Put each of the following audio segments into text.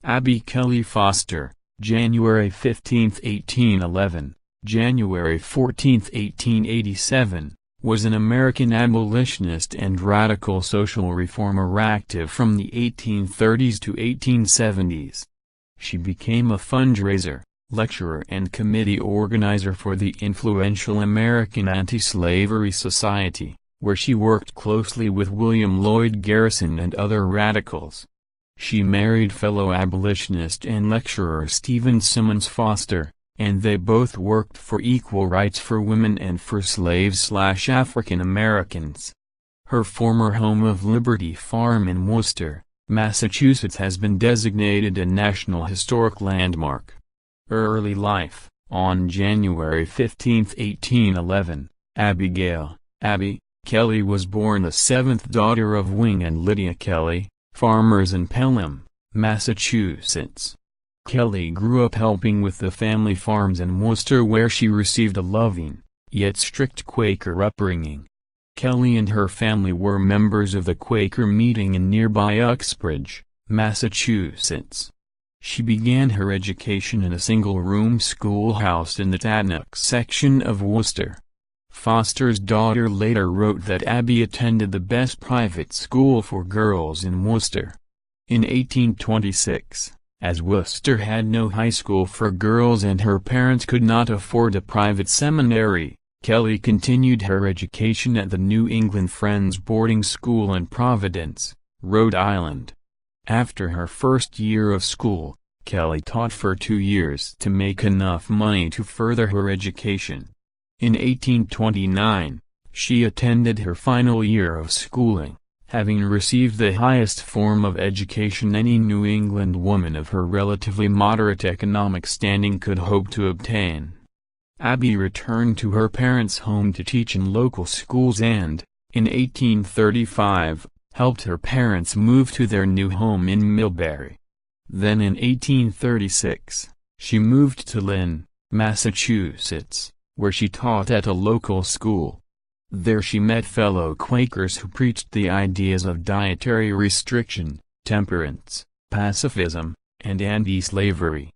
Abby Kelley Foster, January 15, 1811, January 14, 1887, was an American abolitionist and radical social reformer active from the 1830s to 1870s. She became a fundraiser, lecturer and committee organizer for the influential American Anti-Slavery Society, where she worked closely with William Lloyd Garrison and other radicals. She married fellow abolitionist and lecturer Stephen Simmons Foster, and they both worked for equal rights for women and for slaves/African Americans. Her former home of Liberty Farm in Worcester, Massachusetts has been designated a National Historic Landmark. Early life: on January 15, 1811, Abigail (Abby) Kelley was born the seventh daughter of Wing and Lydia Kelley, farmers in Pelham, Massachusetts. Kelley grew up helping with the family farms in Worcester, where she received a loving, yet strict Quaker upbringing. Kelley and her family were members of the Quaker meeting in nearby Uxbridge, Massachusetts. She began her education in a single-room schoolhouse in the Tatnock section of Worcester. Foster's daughter later wrote that Abby attended the best private school for girls in Worcester. In 1826, as Worcester had no high school for girls and her parents could not afford a private seminary, Kelley continued her education at the New England Friends boarding school in Providence, Rhode Island. After her first year of school, Kelley taught for 2 years to make enough money to further her education. In 1829, she attended her final year of schooling, having received the highest form of education any New England woman of her relatively moderate economic standing could hope to obtain. Abby returned to her parents' home to teach in local schools and, in 1835, helped her parents move to their new home in Millbury. Then in 1836, she moved to Lynn, Massachusetts, where she taught at a local school. There she met fellow Quakers who preached the ideas of dietary restriction, temperance, pacifism, and anti-slavery.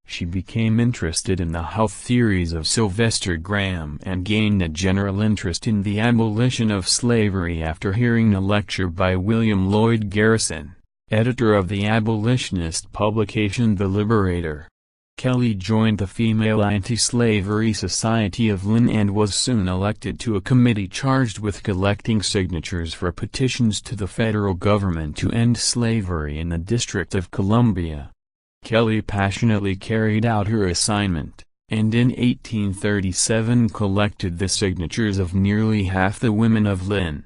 She became interested in the health theories of Sylvester Graham and gained a general interest in the abolition of slavery after hearing a lecture by William Lloyd Garrison, editor of the abolitionist publication The Liberator. Kelley joined the Female Anti-Slavery Society of Lynn and was soon elected to a committee charged with collecting signatures for petitions to the federal government to end slavery in the District of Columbia. Kelley passionately carried out her assignment, and in 1837 collected the signatures of nearly half the women of Lynn.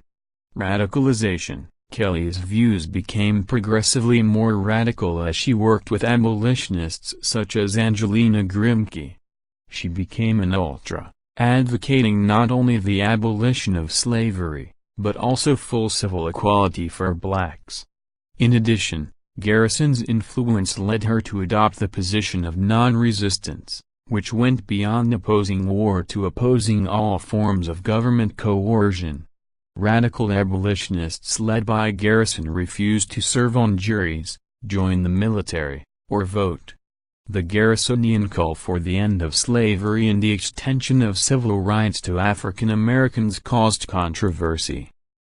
Radicalization: Kelley's views became progressively more radical as she worked with abolitionists such as Angelina Grimke. She became an ultra, advocating not only the abolition of slavery, but also full civil equality for blacks. In addition, Garrison's influence led her to adopt the position of non-resistance, which went beyond opposing war to opposing all forms of government coercion. Radical abolitionists led by Garrison refused to serve on juries, join the military, or vote. The Garrisonian call for the end of slavery and the extension of civil rights to African Americans caused controversy.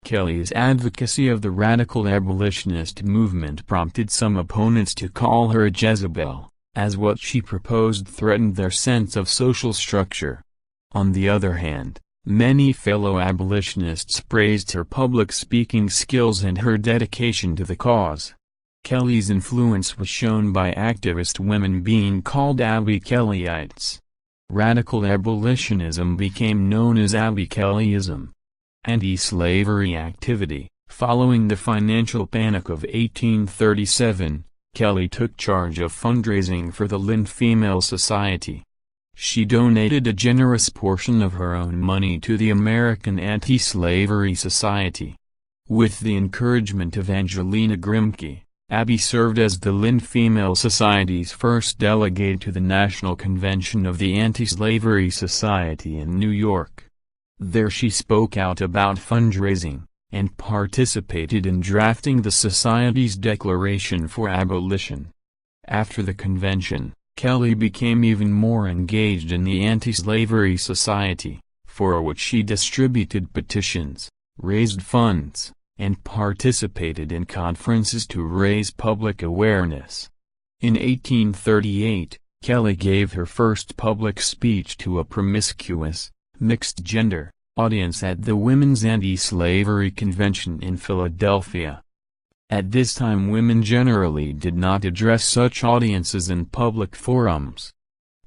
Kelley's advocacy of the radical abolitionist movement prompted some opponents to call her a Jezebel, as what she proposed threatened their sense of social structure. On the other hand, many fellow abolitionists praised her public speaking skills and her dedication to the cause. Kelley's influence was shown by activist women being called Abby Kelleyites. Radical abolitionism became known as Abby Kelleyism. Anti-slavery activity: following the financial panic of 1837, Kelley took charge of fundraising for the Lynn Female Society. She donated a generous portion of her own money to the American Anti-Slavery Society. With the encouragement of Angelina Grimke, Abby served as the Lynn Female Society's first delegate to the National Convention of the Anti-Slavery Society in New York. There she spoke out about fundraising, and participated in drafting the Society's Declaration for Abolition. After the convention, Kelley became even more engaged in the Anti-Slavery Society, for which she distributed petitions, raised funds, and participated in conferences to raise public awareness. In 1838, Kelley gave her first public speech to a promiscuous, mixed-gender audience at the Women's Anti-Slavery Convention in Philadelphia. At this time women generally did not address such audiences in public forums.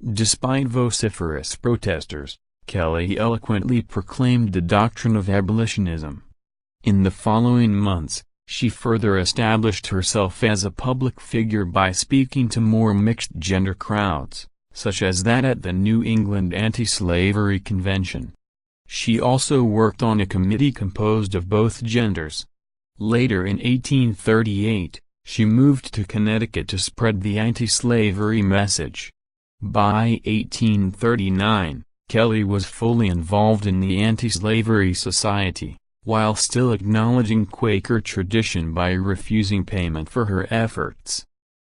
Despite vociferous protesters, Kelley eloquently proclaimed the doctrine of abolitionism. In the following months, she further established herself as a public figure by speaking to more mixed-gender crowds, such as that at the New England Anti-Slavery Convention. She also worked on a committee composed of both genders. Later in 1838, she moved to Connecticut to spread the anti-slavery message. By 1839, Kelley was fully involved in the Anti-Slavery Society, while still acknowledging Quaker tradition by refusing payment for her efforts.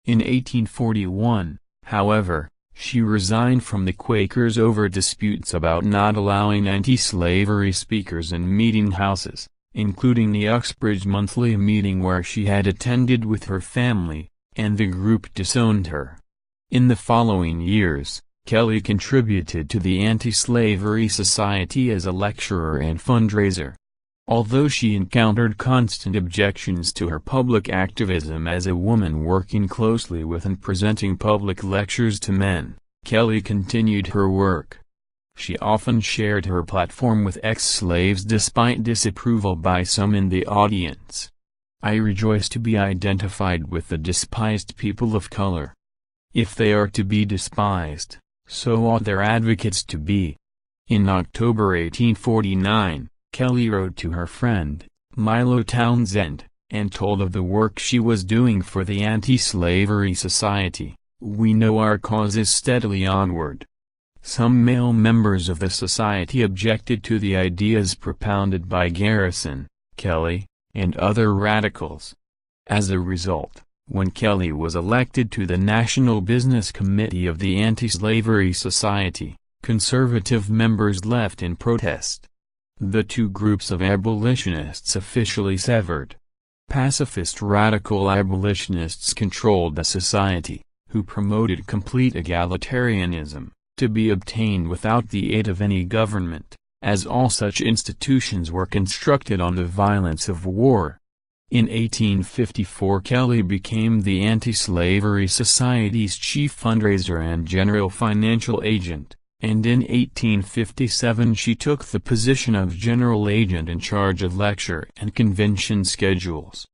In 1841, however, she resigned from the Quakers over disputes about not allowing anti-slavery speakers in meeting houses, including the Uxbridge monthly meeting where she had attended with her family, and the group disowned her. In the following years, Kelley contributed to the Anti-Slavery Society as a lecturer and fundraiser. Although she encountered constant objections to her public activism as a woman working closely with and presenting public lectures to men, Kelley continued her work. She often shared her platform with ex-slaves despite disapproval by some in the audience. "I rejoice to be identified with the despised people of color. If they are to be despised, so ought their advocates to be." In October 1849, Kelley wrote to her friend, Milo Townsend, and told of the work she was doing for the Anti-Slavery Society. "We know our cause is steadily onward." Some male members of the society objected to the ideas propounded by Garrison, Kelley, and other radicals. As a result, when Kelley was elected to the National Business Committee of the Anti-Slavery Society, conservative members left in protest. The two groups of abolitionists officially severed. Pacifist radical abolitionists controlled the society, who promoted complete egalitarianism, to be obtained without the aid of any government, as all such institutions were constructed on the violence of war. In 1854 Kelley became the Anti-Slavery Society's chief fundraiser and general financial agent, and in 1857 she took the position of general agent in charge of lecture and convention schedules.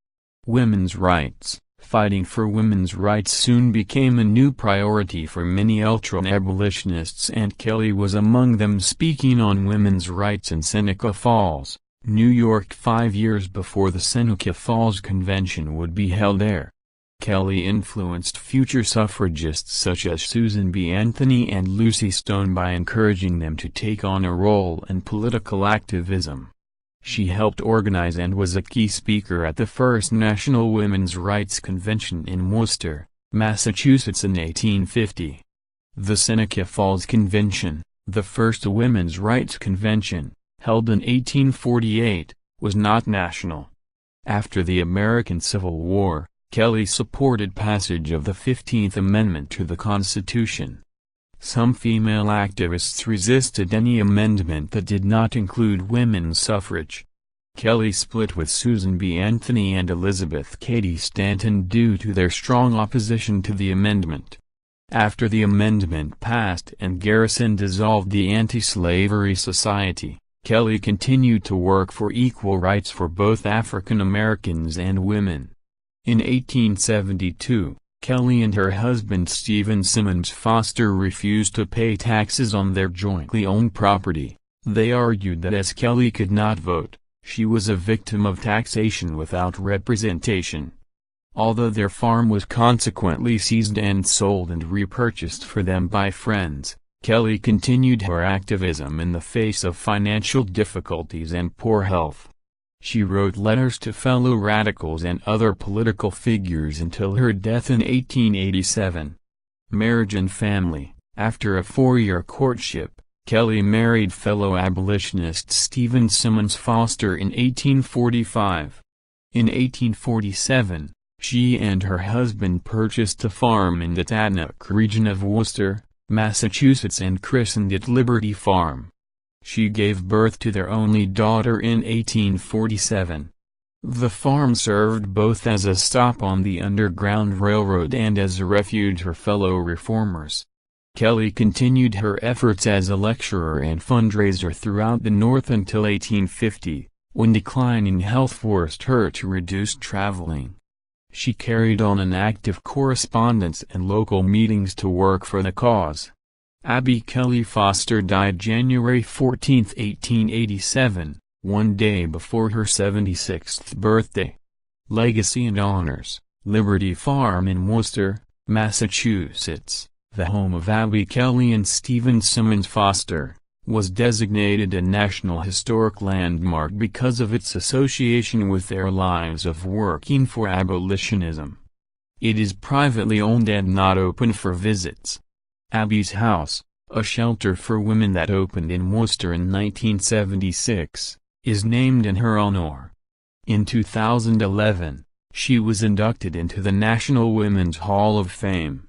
Women's rights. Fighting for women's rights soon became a new priority for many ultra-abolitionists, and Kelley was among them, speaking on women's rights in Seneca Falls, New York 5 years before the Seneca Falls Convention would be held there. Kelley influenced future suffragists such as Susan B. Anthony and Lucy Stone by encouraging them to take on a role in political activism. She helped organize and was a key speaker at the first National Women's Rights Convention in Worcester, Massachusetts in 1850. The Seneca Falls Convention, the first women's rights convention, held in 1848, was not national. After the American Civil War, Kelley supported passage of the 15th Amendment to the Constitution. Some female activists resisted any amendment that did not include women's suffrage. Kelley split with Susan B. Anthony and Elizabeth Cady Stanton due to their strong opposition to the amendment. After the amendment passed and Garrison dissolved the Anti-Slavery Society, Kelley continued to work for equal rights for both African Americans and women. In 1872, Kelley and her husband Stephen Simmons Foster refused to pay taxes on their jointly owned property. They argued that as Kelley could not vote, she was a victim of taxation without representation. Although their farm was consequently seized and sold and repurchased for them by friends, Kelley continued her activism in the face of financial difficulties and poor health. She wrote letters to fellow radicals and other political figures until her death in 1887. Marriage and family. After a 4-year courtship, Kelley married fellow abolitionist Stephen Simmons Foster in 1845. In 1847, she and her husband purchased a farm in the Tatanook region of Worcester, Massachusetts and christened it Liberty Farm. She gave birth to their only daughter in 1847. The farm served both as a stop on the Underground Railroad and as a refuge for fellow reformers. Kelley continued her efforts as a lecturer and fundraiser throughout the North until 1850, when declining health forced her to reduce traveling. She carried on an active correspondence and local meetings to work for the cause. Abby Kelley Foster died January 14, 1887, one day before her 76th birthday. Legacy and honors. Liberty Farm in Worcester, Massachusetts, the home of Abby Kelley and Stephen Simmons Foster, was designated a National Historic Landmark because of its association with their lives of working for abolitionism. It is privately owned and not open for visits. Abby's House, a shelter for women that opened in Worcester in 1976, is named in her honor. In 2011, she was inducted into the National Women's Hall of Fame.